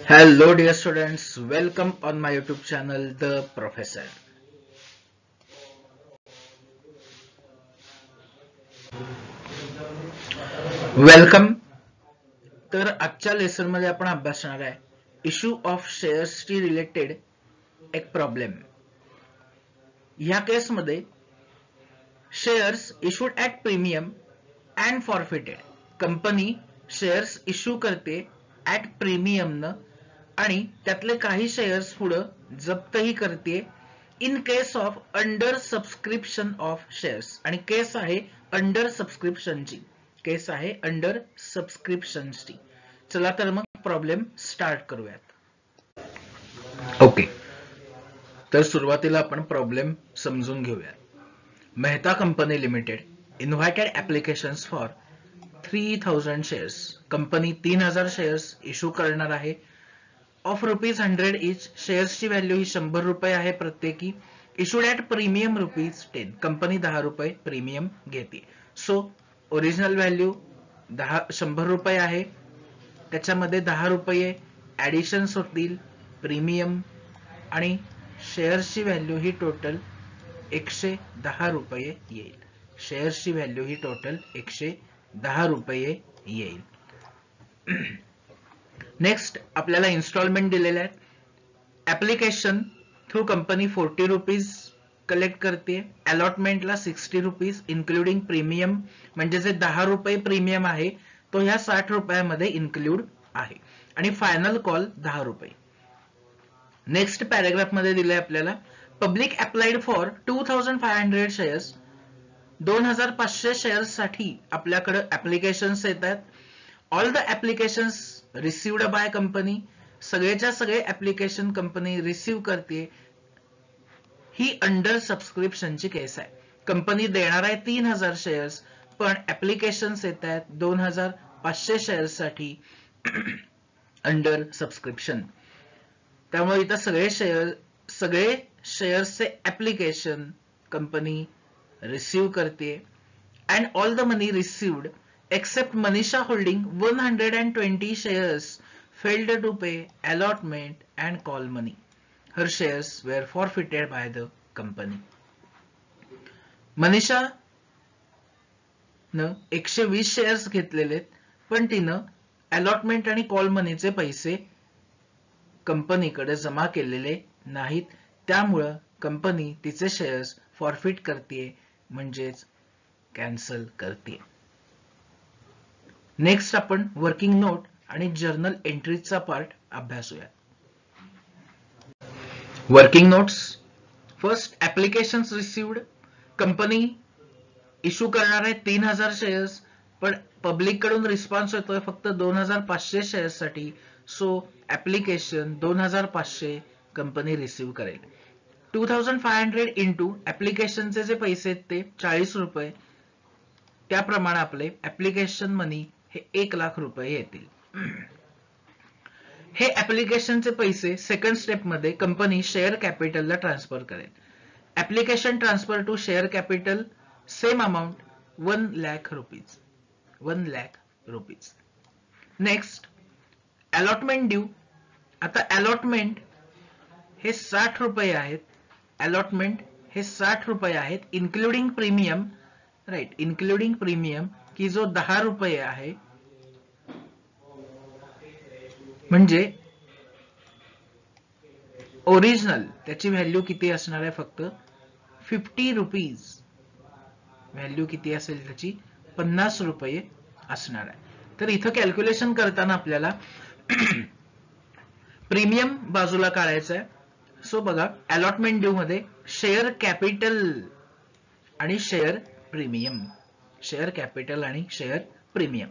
Hello dear students, welcome on my YouTube channel The Professor. Welcome. तर आजच्या lesson मध्ये आपण अभ्यासणार आहे इश्यू ऑफ शेअर्स ची रिलेटेड एक प्रॉब्लेम. ह्या केस मध्ये shares issued at premium and forfeited. Company shares issue करते ॲट प्रीमियम न आणि त्यातले काही शेअर्स पुढे जप्तही करते in case of under subscription of shares. आणि केस आहे अंडर सबस्क्रिप्शनची. केस आहे अंडर सबस्क्रिप्शनची. चला तर मग प्रॉब्लेम स्टार्ट करूयात. ओके, तर सुरुवातीला आपण प्रॉब्लेम समजून घेऊयात. Mehta company limited invited applications for 3000 shares. Company 3000 shares issue करणार आहे ऑफ ₹100 इच. शेअर्सची व्हॅल्यू ही 100 रुपये आहे प्रत्येकी. Issued at premium ₹10. कंपनी 10 रुपये प्रीमियम घेते. सो ओरिजिनल व्हॅल्यू 100 रुपये आहे, त्याच्यामध्ये 10 रुपये ऍडिशन्स होतील प्रीमियम, आणि शेअर्सची व्हॅल्यू ही टोटल 110 रुपये येईल. शेअर्सची व्हॅल्यू ही टोटल 110 रुपये येईल. नेक्स्ट आपल्याला इन्स्टॉलमेंट दिलेल्या आहेत. Application through company 40 rupees collect करते. अलॉटमेंटला 60 रुपीज इन्क्लुडिंग प्रीमियम, म्हणजे जे 10 रुपये प्रीमियम आहे तो ह्या 60 रुपयामध्ये इन्क्लूड आहे. आणि फायनल कॉल 10 रुपये. नेक्स्ट पॅराग्राफ मध्ये दिलंय आपल्याला public applied for 2500 shares. 2500 shares साठी आपल्याकडे ऍप्लिकेशन्स येतात. All the applications received by company. सगळेच्या सगळे ऍप्लिकेशन कंपनी रिसिव्ह करते. ही अंडर सबस्क्रिप्शनची केस आहे. कंपनी देणार आहे 3000 शेअर्स, पण ऍप्लिकेशन्स येत आहेत 2500 शेअर्स साठी अंडर सबस्क्रिप्शन. त्यामुळे इथं सगळे शेअर्सचे ऍप्लिकेशन कंपनी रिसिव्ह करते. And all the money received except Manisha holding 120 shares failed to pay allotment and call money. Her shares were forfeited by the company. Manisha न 120 शेअर्स घेतलेले, पण तिनं अलॉटमेंट आणि कॉल मनीचे पैसे कंपनीकडे जमा केलेले नाहीत. त्यामुळं कंपनी तिचे शेअर्स फॉरफिट करते, म्हणजेच कॅन्सल करते. नेक्स्ट आपण वर्किंग नोट आणि जर्नल एंट्रीचा पार्ट अभ्यासूया. Working notes. First applications received. Company issue करणार आहे 3000 शेअर्स, पण पब्लिक कडून रिस्पॉन्स येतोय फक्त 2500 शेअर्स साठी. सो ऍप्लिकेशन 2500 कंपनी रिसिव्ह करेल. 2500 इंटू ऍप्लिकेशनचे जे पैसे आहेत ते 40 रुपये. त्याप्रमाणे आपले ऍप्लिकेशन मनी हे 1 लाख रुपये येतील. हे ऍप्लिकेशनचे पैसे सेकंड स्टेप मध्ये कंपनी शेअर कॅपिटलला ट्रान्सफर करेल. Application transfer to share capital same amount 1 lakh rupees. 1 lakh rupees. Next allotment due. आता अलॉटमेंट हे 60 रुपये आहेत. अलॉटमेंट हे 60 रुपये आहेत including premium. Right, including premium की जो 10 रुपये आहे. म्हणजे ओरिजिनल त्याची व्हॅल्यू किती असणार आहे, फक्त 50 रुपीज. व्हॅल्यू किती असेल त्याची 50 रुपये असणार आहे. तर इथं कॅल्क्युलेशन करताना आपल्याला प्रीमियम बाजूला काढायचं आहे. सो बघा, अलॉटमेंट ड्यू मध्ये शेअर कॅपिटल आणि शेअर प्रीमियम. शेअर कॅपिटल आणि शेअर प्रीमियम.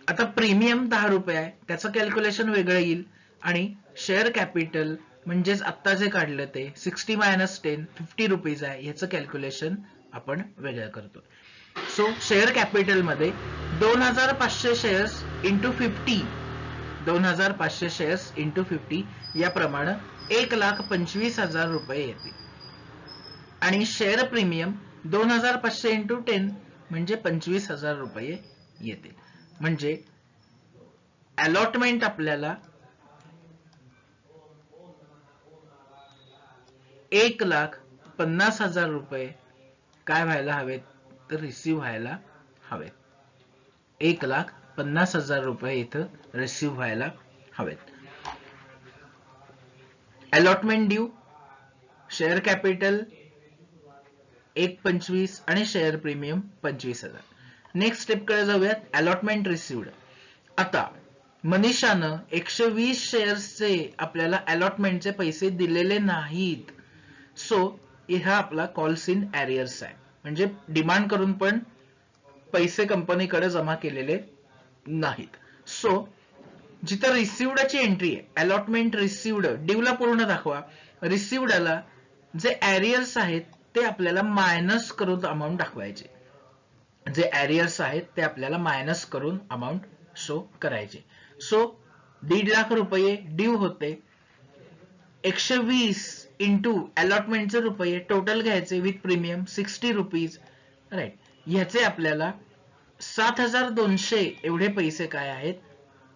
आता प्रीमियम 10 रुपये आहे, त्याचं कॅल्क्युलेशन वेगळं येईल. आणि शेअर कॅपिटल म्हणजेच आत्ता जे काढलं ते 60 मायनस 10 50 रुपीज आहे, ह्याचं कॅल्क्युलेशन आपण वेगळं करतो. सो शेअर कॅपिटल मध्ये 2500 शेअर्स इंटू 50. 2500 शेअर्स इंटू 50 याप्रमाणे 1,25,000 रुपये येतील. आणि शेअर प्रीमियम 2500 इंटू 10 म्हणजे 25,000 रुपये येतील. म्हणजे अलॉटमेंट आपल्याला 1,50,000 रुपये काय व्हायला हवेत, तर रिसीव्ह व्हायला हवेत. 1,50,000 रुपये इथं रिसीव्ह व्हायला हवेत. अलॉटमेंट ड्यू, शेअर कॅपिटल 1,25 आणि शेअर प्रीमियम 25,000. नेक्स्ट स्टेप कडे जाऊयात. Allotment received. आता मनीषानं 120 शेअर्सचे आपल्याला अलॉटमेंटचे पैसे दिलेले नाहीत. सो हा आपला कॉल्स इन एरियर्स आहे. म्हणजे डिमांड करून पण पैसे कंपनीकडे जमा केलेले नाहीत. सो जिथं रिसिव्डची एंट्री आहे, अलॉटमेंट रिसिव्ड, ड्यूला पूर्ण दाखवा, रिसिव्डला जे एरियर्स आहेत ते आपल्याला मायनस करून अमाऊंट दाखवायचे. जे एरियर्स आहेत ते आपल्याला मायनस करून अमाऊंट शो करायचे. सो 1.5 लाख रुपये ड्यू होते. 120 इंटू अलॉटमेंटचे रुपये टोटल घ्यायचे विथ प्रीमियम 60 रुपीज. राईट. ह्याचे आपल्याला 7,200 एवढे पैसे काय आहेत,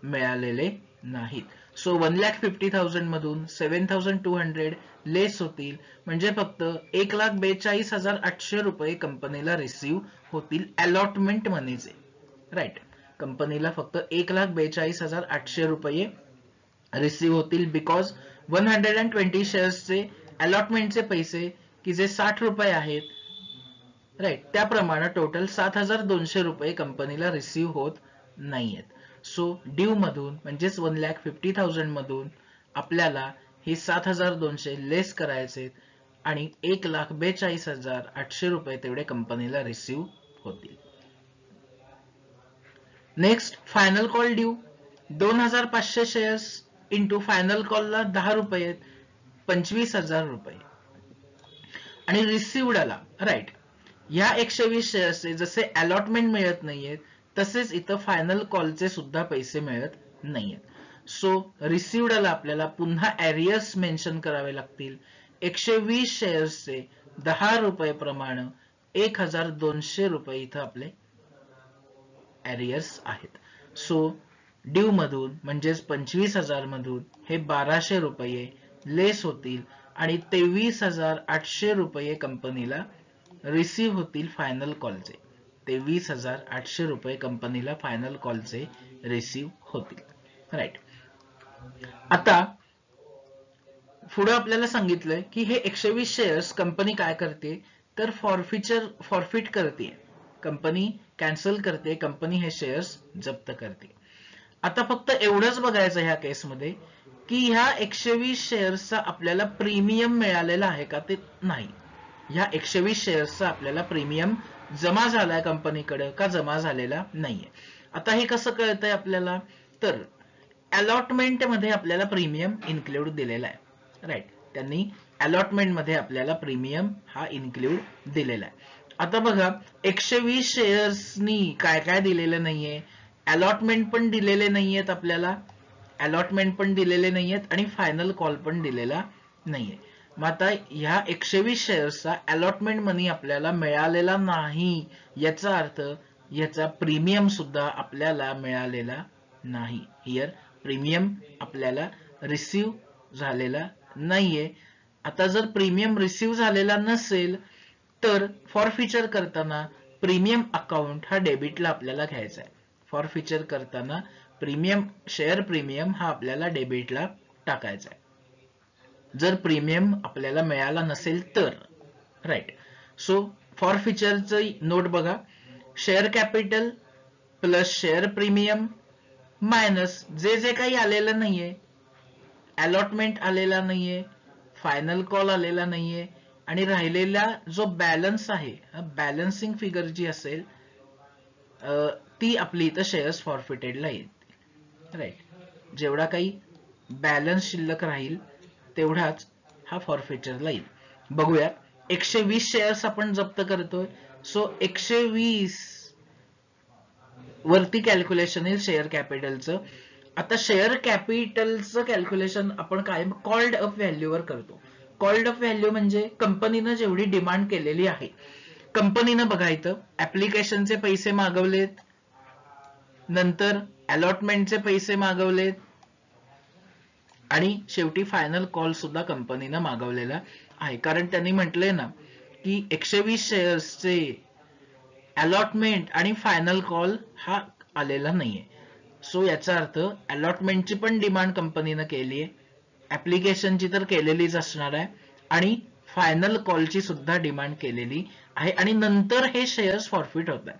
मिळालेले नाहीत. सो 1,50,000 मधून 7,200 लेस होतील. म्हणजे फक्त 1,42,800 रुपये कंपनीला रिसीव्ह होतील अलॉटमेंट मनीचे. राईट. कंपनीला फक्त 1,42,800 रुपये रिसीव्ह होतील बिकॉज 120 शेअर्सचे अलॉटमेंटचे पैसे की जे 60 रुपये आहेत, राईट, त्याप्रमाणे टोटल 7,200 रुपये कंपनीला रिसीव्ह होत नाहीयेत. सो ड्यू मधून म्हणजेच 1,50,000 मधून आपल्याला हे 7,200 लेस करायचे आणि 1,42,800 रुपये तेवढे कंपनीला रिसीव्ह होतील. Next final call due. 2,500 shares into final कॉलला 10 रुपये 25,000 रुपये. आणि रिसिव्डला, राईट, ह्या 120 शेअर्सचे जसे अलॉटमेंट मिळत नाहीयेत तसेच इथं फायनल कॉलचे सुद्धा पैसे मिळत नाहीयेत. सो रिसिव्डला आपल्याला पुन्हा एरियर्स मेन्शन करावे लागतील. 120 शेअर्सचे 10 रुपये प्रमाणे 1,200 रुपये इथं आपले एरियर्स आहेत. सो ड्यू मधून म्हणजेच 25,000 मधून हे 1,200 रुपये लेस होतील आणि 23,800 रुपये कंपनीला रिसीव्ह होतील फायनल कॉलचे. 23,800 रुपये कंपनीला फायनल कॉलचे रिसीव्ह होतील. राईट. आता पुढे आपल्याला सांगितलंय की हे 120 शेअर्स कंपनी काय करते, तर फॉरफिट करते. कंपनी कॅन्सल करते. कंपनी हे शेअर्स जप्त करते. आता फक्त एवढंच बघायचं ह्या केसमध्ये की ह्या 120 शेअर्सचा आपल्याला प्रीमियम मिळालेला आहे का, ते नाही. ह्या 120 शेअर्सचा आपल्याला प्रीमियम जमा झालाय कंपनीकडे का जमा झालेला नाहीये. आता हे कसं कळतंय आपल्याला, तर अलॉटमेंट मध्ये आपल्याला प्रीमियम इन्क्लूड दिलेला आहे. राईट. त्यांनी अलॉटमेंट मध्ये आपल्याला प्रीमियम हा इन्क्लूड दिलेला आहे. आता बघा 120 शेअर्सनी काय काय दिलेलं नाहीये, अलॉटमेंट पण दिलेले नाहीयेत आपल्याला, अलॉटमेंट पण दिलेले नाहीयेत आणि फायनल कॉल पण दिलेला नाहीये. मग आता ह्या 120 शेअर्सचा अलॉटमेंट मनी आपल्याला मिळालेला नाही, याचा अर्थ याचा प्रीमियम सुद्धा आपल्याला मिळालेला नाही. हियर प्रीमियम आपल्याला रिसीव्ह झालेला नाहीये. आता जर प्रीमियम रिसीव्ह झालेला नसेल तर फॉरफिचर करताना प्रीमियम अकाउंट हा डेबिटला आपल्याला घ्यायचा आहे. फॉरफिचर करताना प्रीमियम, शेअर प्रीमियम हा आपल्याला डेबिटला टाकायचा आहे. जर प्रीमियम आपल्याला मिळाला नसेल तर, राईट. सो फॉरफिचरचं नोट बघा. Share capital plus share premium minus जे जे काही आलेलं नाहीये, अलॉटमेंट आलेला नाहीये, फायनल कॉल आलेला नाहीये आणि राहिलेला जो बॅलन्स आहे, बॅलन्सिंग फिगर जी असेल ती आपली इथं शेअर्स फॉरफिटेडला येईल. राईट. जेवढा काही बॅलन्स शिल्लक राहील तेवढाच हा फॉरफिचरला येईल. बघूया. 120 शेअर्स आपण जप्त करतोय. सो 120 वरती कॅल्क्युलेशन येईल शेअर कॅपिटलचं. आता शेअर कॅपिटलचं कॅल्क्युलेशन आपण कायम कॉल्ड अप व्हॅल्यूवर करतो. कॉल्ड अप व्हॅल्यू म्हणजे कंपनीनं जेवढी डिमांड केलेली आहे. कंपनीनं बघा इथं ऍप्लिकेशनचे पैसे मागवलेत, नंतर अलॉटमेंटचे पैसे मागवलेत आणि शेवटी फायनल कॉल सुद्धा कंपनीनं मागवलेला आहे, कारण त्यांनी म्हटलंय ना की 120 शेअर्सचे अलॉटमेंट आणि फायनल कॉल हा आलेला नाहीये. सो याचा अर्थ अलॉटमेंटची पण डिमांड कंपनीनं केली आहे, ऍप्लिकेशनची तर केलेलीच असणार आहे, आणि फायनल कॉलची सुद्धा डिमांड केलेली आहे, आणि नंतर हे शेअर्स फॉरफिट होत आहे.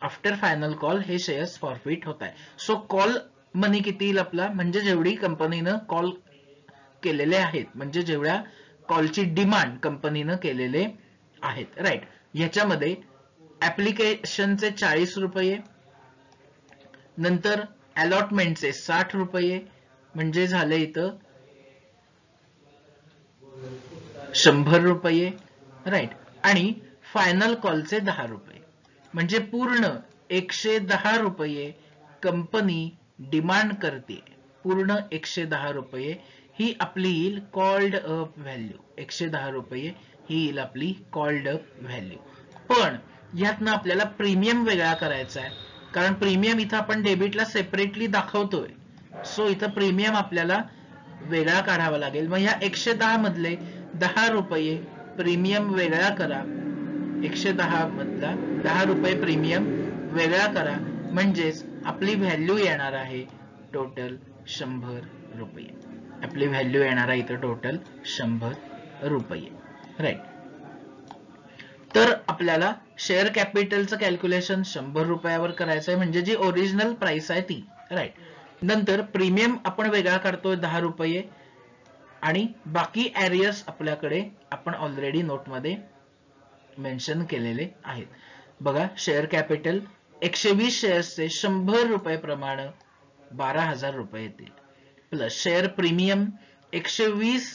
आफ्टर फायनल कॉल हे शेअर्स फॉरफिट होत आहे. सो कॉल मनी किती येईल आपला, म्हणजे जेवढी कंपनीनं कॉल केलेले आहेत, म्हणजे जेवढ्या कॉलची डिमांड कंपनीनं केलेले आहेत, राईट. ह्याच्यामध्ये ऍप्लिकेशनचे 40 रुपये, नंतर अलॉटमेंटचे 60 रुपये, म्हणजे झाले इथं 100 रुपये, राईट. आणि फायनल कॉलचे 10 रुपये, म्हणजे पूर्ण 110 रुपये कंपनी डिमांड करते. पूर्ण 110 रुपये ही आपली येईल कॉल्ड अप व्हॅल्यू. 110 रुपये ही येईल आपली कॉल्ड अप व्हॅल्यू. पण यातनं आपल्याला प्रीमियम वेगळा करायचा आहे, कारण प्रीमियम इथं आपण डेबिटला सेपरेटली दाखवतोय. सो इथं प्रीमियम आपल्याला वेगळा काढावा लागेल. मग ह्या 110 मधले 10 रुपये प्रीमियम वेगळा करा. 110 मधला 10 रुपये प्रीमियम वेगळा करा, म्हणजेच आपली व्हॅल्यू येणार आहे टोटल 100 रुपये. आपली व्हॅल्यू येणार आहे इथं टोटल 100 रुपये, राईट. तर आपल्याला शेअर कॅपिटलचं कॅल्क्युलेशन 100 रुपयावर करायचं आहे, म्हणजे जी ओरिजिनल प्राइस आहे ती, राईट. नंतर प्रीमियम आपण वेगळा काढतोय 10 रुपये, आणि बाकी एरियर्स आपल्याकडे आपण ऑलरेडी नोटमध्ये मेन्शन केलेले आहेत. बघा, शेअर कॅपिटल 120 शेअर्सचे 100 रुपये प्रमाणे 12,000 रुपये येतील, प्लस शेअर प्रीमियम 120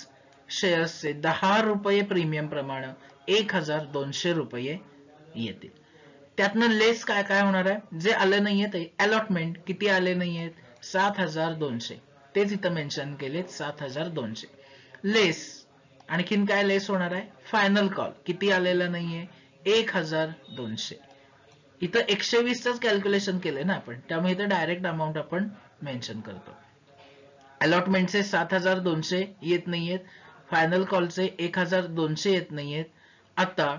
शेअर्सचे 10 रुपये प्रीमियम प्रमाणे 1,200 रुपये येतील. त्यातनं लेस काय काय होणार आहे, जे आले नाहीये ते अलॉटमेंट किती आले नाहीयेत, 7,200, तेच इथं मेन्शन केलेत 7,200. लेस आणखीन काय लेस होणार आहे, फायनल कॉल किती आलेला नाहीये, 1,200. इथं 120च कॅल्क्युलेशन केलंय ना आपण, त्यामुळे इथं डायरेक्ट अमाऊंट आपण मेन्शन करतो. अलॉटमेंटचे 7,200 येत नाहीयेत, फायनल कॉलचे 1,200 येत नाहीयेत. आता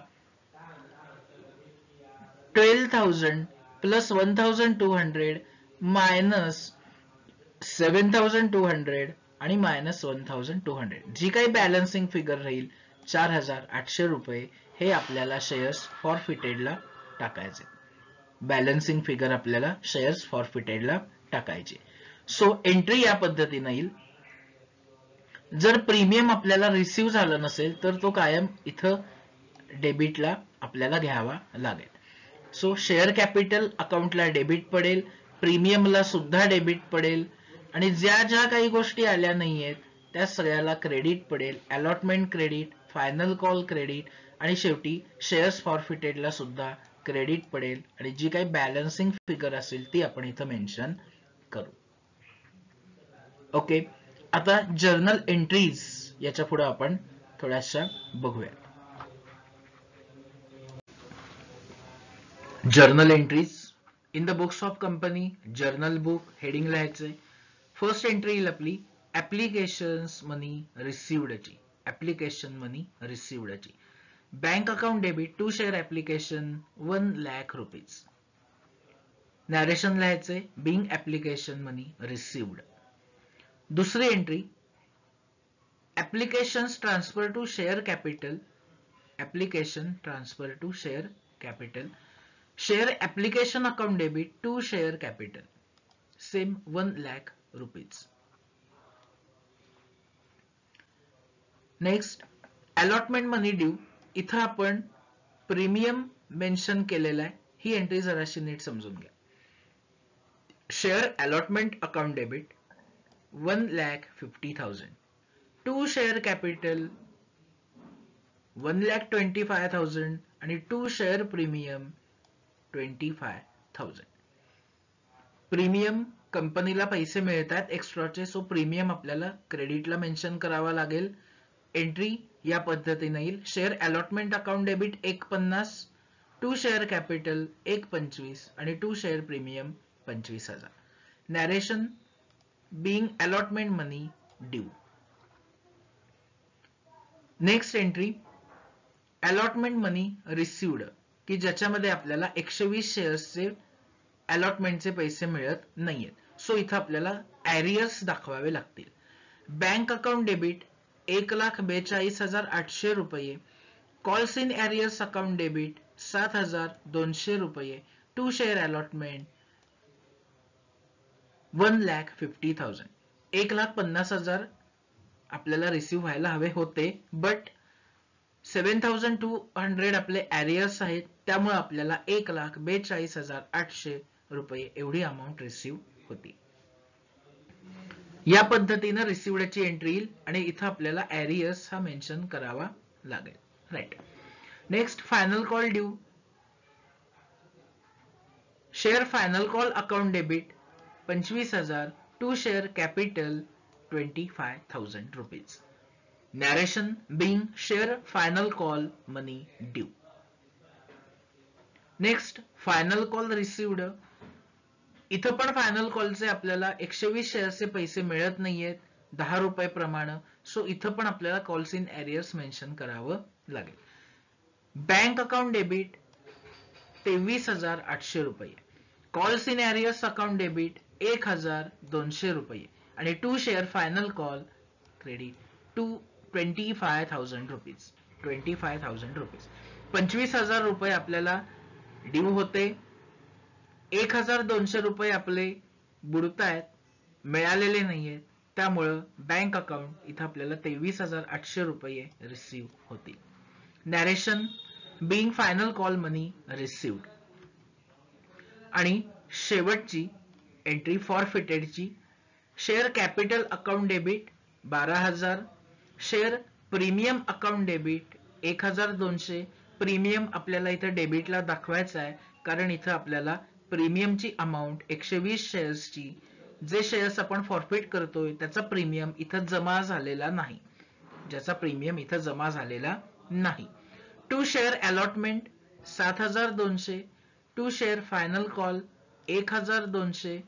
12,000 प्लस 1,200 मायनस 7,200 आणि मायनस 1,200, जी काही बॅलन्सिंग फिगर राहील 4,800 रुपये, हे आपल्याला शेअर्स फॉरफिटेडला टाकायचे. बॅलन्सिंग फिगर आपल्याला शेअर्स फॉरफिटेडला टाकायचे. सो एंट्री या पद्धतीने येईल. जर प्रीमियम आपल्याला रिसीव्ह झालं नसेल तर तो कायम इथं डेबिटला आपल्याला घ्यावा लागेल. सो शेअर कॅपिटल अकाउंटला डेबिट पडेल, प्रीमियमला सुद्धा डेबिट पडेल, आणि ज्या ज्या काही गोष्टी आल्या नाहीयेत त्या सगळ्याला क्रेडिट पडेल. Allotment credit, final call credit, आणि शेवटी शेअर्स फॉरफिटेडला सुद्धा क्रेडिट पडेल, आणि जी काही बॅलन्सिंग फिगर असेल ती आपण इथं मेन्शन करू. ओके. आता जर्नल एंट्रीज याच्या पुढे आपण थोड्याशा बघूया. Journal entries in the books of company. Journal book heading लिहायचंय. फर्स्ट एंट्री येईल आपली ऍप्लिकेशन्स मनी रिसिव्हडची. ऍप्लिकेशन मनी रिसिव्हडची. Bank account debit to share application 1 lakh rupees. Narration लिहायचंय बिंग ऍप्लिकेशन मनी रिसिव्हड. दुसरी entry applications transfer to share capital. Application transfer to share capital. Share application account debit to share capital, same 1 lakh rupees. Next allotment money due. इथं आपण premium mention केलेला आहे, ही entry जराशी नीट समजून घ्या. Share allotment account debit 1,50,000 to share capital 1,25,000 आणि to share premium 25,000. Premium कंपनीला पैसे मिळतात एक्स्ट्राचे, सो प्रीमियम आपल्याला क्रेडिटला मेन्शन करावा लागेल. एंट्री या पद्धतीने येईल. Share allotment account debit 1,50,000, to share capital 1,25,000 आणि to share premium 25,000. Narration being allotment money due. Next entry allotment money received, की ज्याच्यामध्ये आपल्याला 120 शेअर्सचे अलॉटमेंटचे पैसे मिळत नाहीयेत. सो इथं आपल्याला ॲरियर्स दाखवावे लागतील. बँक अकाउंट डेबिट 1,42,800 रुपये, कॉल्स इन ॲरियर्स अकाउंट डेबिट 7,200 रुपये, 2 शेअर अलॉटमेंट 1,50,000. 1,50,000 आपल्याला रिसिव्ह व्हायला हवे होते, बट 7,200 आपले ॲरियर्स आहेत, त्यामुळे आपल्याला 1,42,800 रुपये एवढी अमाऊंट रिसिव्ह होती. या पद्धतीने रिसिव्हडची एंट्री येईल आणि इथं आपल्याला ॲरियर्स हा मेन्शन करावा लागेल. Right. Next final call due. Share final call account debit 25,000, 2 share capital 25,000 rupees. Narration being share final call money due. Next final call received. इथं पण फायनल कॉलचे आपल्याला 120 शेअर्सचे पैसे मिळत नाहीयेत 10 रुपये प्रमाणे. सो इथं पण आपल्याला कॉल्स इन ॲरियर्स मेन्शन करावं लागेल. बँक अकाउंट डेबिट 23,800 रुपये, कॉल्स इन ॲरियर्स अकाउंट डेबिट 1,200 रुपये आणि 2 share final call credit 25,000 rupees. 25,000 rupees. 25,000 रुपये आपल्याला ड्यू होते. 1,200 रुपये आपले बुडतायत, मिळालेले नाहीयेत, त्यामुळं बँक अकाउंट इथं आपल्याला 23,800 रुपये रिसिव्ह होतील. Narration being final call money received. आणि शेवटची एंट्री फॉरफिटेडची. Share capital account debit 12,000, share premium account debit 1,200. Premium आपल्याला इथं डेबिटला दाखवायचं आहे, कारण इथं आपल्याला प्रीमियमची अमाऊंट 120 शेअर्सची, जे शेअर्स आपण फॉरफिट करतोय त्याचा प्रीमियम इथं जमा झालेला नाही, ज्याचा प्रीमियम इथं जमा झालेला नाही. 2 share allotment 7,200, 2 share final call 1,200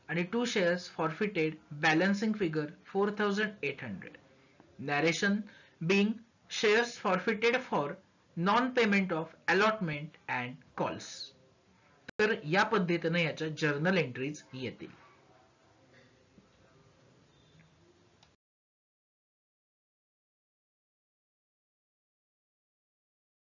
आणि 2 shares forfeited balancing figure 4,800. Narration being shares forfeited for non payment of allotment and calls. तर या पद्धतीने याच्या जर्नल एंट्रीज येतील.